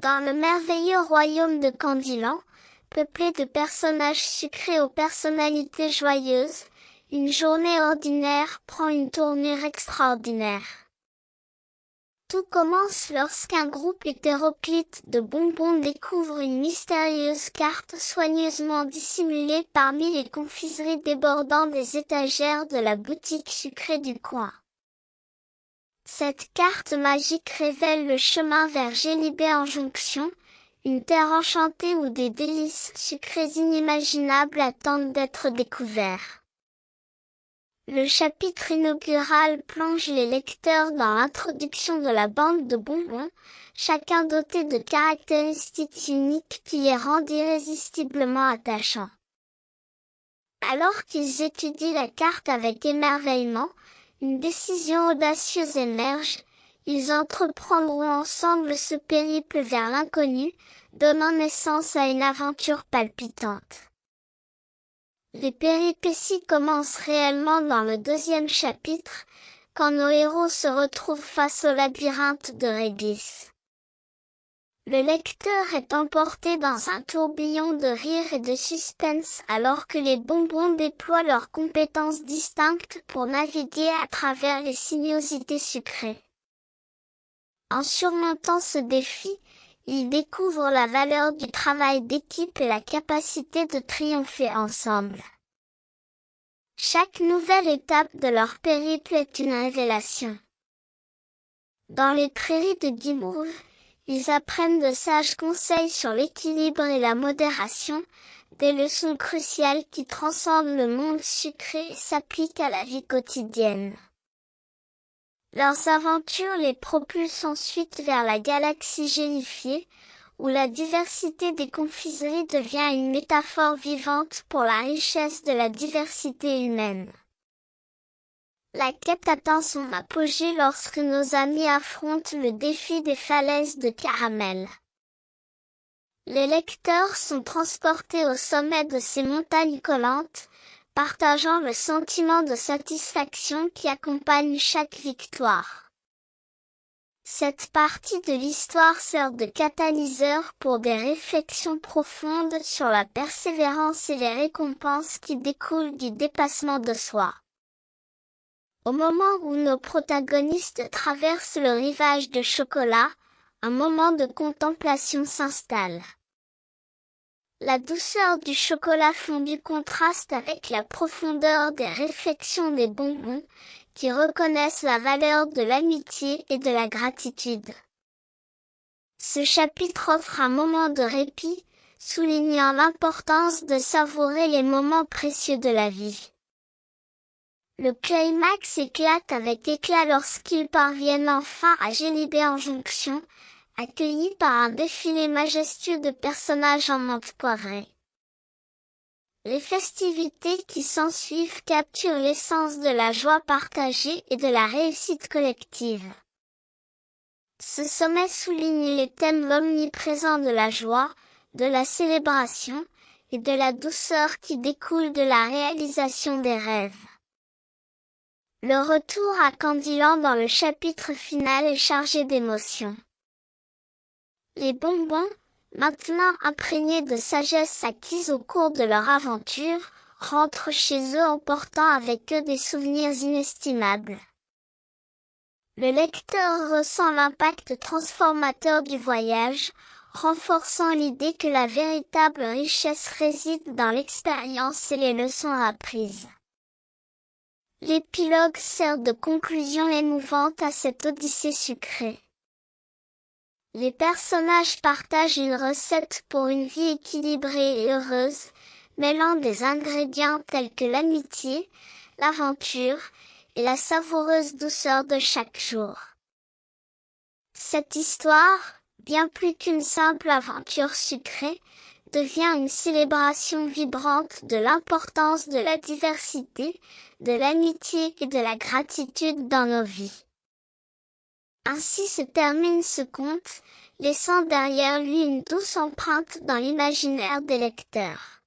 Dans le merveilleux royaume de Candyland, peuplé de personnages sucrés aux personnalités joyeuses, une journée ordinaire prend une tournure extraordinaire. Tout commence lorsqu'un groupe hétéroclite de bonbons découvre une mystérieuse carte soigneusement dissimulée parmi les confiseries débordant des étagères de la boutique sucrée du coin. Cette carte magique révèle le chemin vers Jelly-Bee en Jonction, une terre enchantée où des délices sucrées inimaginables attendent d'être découverts. Le chapitre inaugural plonge les lecteurs dans l'introduction de la bande de bonbons, chacun doté de caractéristiques uniques qui les rendent irrésistiblement attachants. Alors qu'ils étudient la carte avec émerveillement, une décision audacieuse émerge, ils entreprendront ensemble ce périple vers l'inconnu, donnant naissance à une aventure palpitante. Les péripéties commencent réellement dans le deuxième chapitre, quand nos héros se retrouvent face au labyrinthe de Régis. Le lecteur est emporté dans un tourbillon de rire et de suspense alors que les bonbons déploient leurs compétences distinctes pour naviguer à travers les sinuosités sucrées. En surmontant ce défi, ils découvrent la valeur du travail d'équipe et la capacité de triompher ensemble. Chaque nouvelle étape de leur périple est une révélation. Dans les prairies de Guimauve, ils apprennent de sages conseils sur l'équilibre et la modération, des leçons cruciales qui transcendent le monde sucré et s'appliquent à la vie quotidienne. Leurs aventures les propulsent ensuite vers la galaxie gélifiée, où la diversité des confiseries devient une métaphore vivante pour la richesse de la diversité humaine. La quête atteint son apogée lorsque nos amis affrontent le défi des falaises de caramel. Les lecteurs sont transportés au sommet de ces montagnes collantes, partageant le sentiment de satisfaction qui accompagne chaque victoire. Cette partie de l'histoire sert de catalyseur pour des réflexions profondes sur la persévérance et les récompenses qui découlent du dépassement de soi. Au moment où nos protagonistes traversent le rivage de chocolat, un moment de contemplation s'installe. La douceur du chocolat fondu contraste avec la profondeur des réflexions des bonbons, qui reconnaissent la valeur de l'amitié et de la gratitude. Ce chapitre offre un moment de répit, soulignant l'importance de savourer les moments précieux de la vie. Le climax éclate avec éclat lorsqu'ils parviennent enfin à Jelly-Bee en Jonction, accueillis par un défilé majestueux de personnages en menthe poivrée. Les festivités qui s'ensuivent capturent l'essence de la joie partagée et de la réussite collective. Ce sommet souligne les thèmes omniprésents de la joie, de la célébration, et de la douceur qui découle de la réalisation des rêves. Le retour à Candyland dans le chapitre final est chargé d'émotions. Les bonbons, maintenant imprégnés de sagesse acquise au cours de leur aventure, rentrent chez eux emportant avec eux des souvenirs inestimables. Le lecteur ressent l'impact transformateur du voyage, renforçant l'idée que la véritable richesse réside dans l'expérience et les leçons apprises. L'épilogue sert de conclusion émouvante à cette odyssée sucrée. Les personnages partagent une recette pour une vie équilibrée et heureuse, mêlant des ingrédients tels que l'amitié, l'aventure et la savoureuse douceur de chaque jour. Cette histoire, bien plus qu'une simple aventure sucrée, devient une célébration vibrante de l'importance de la diversité, de l'amitié et de la gratitude dans nos vies. Ainsi se termine ce conte, laissant derrière lui une douce empreinte dans l'imaginaire des lecteurs.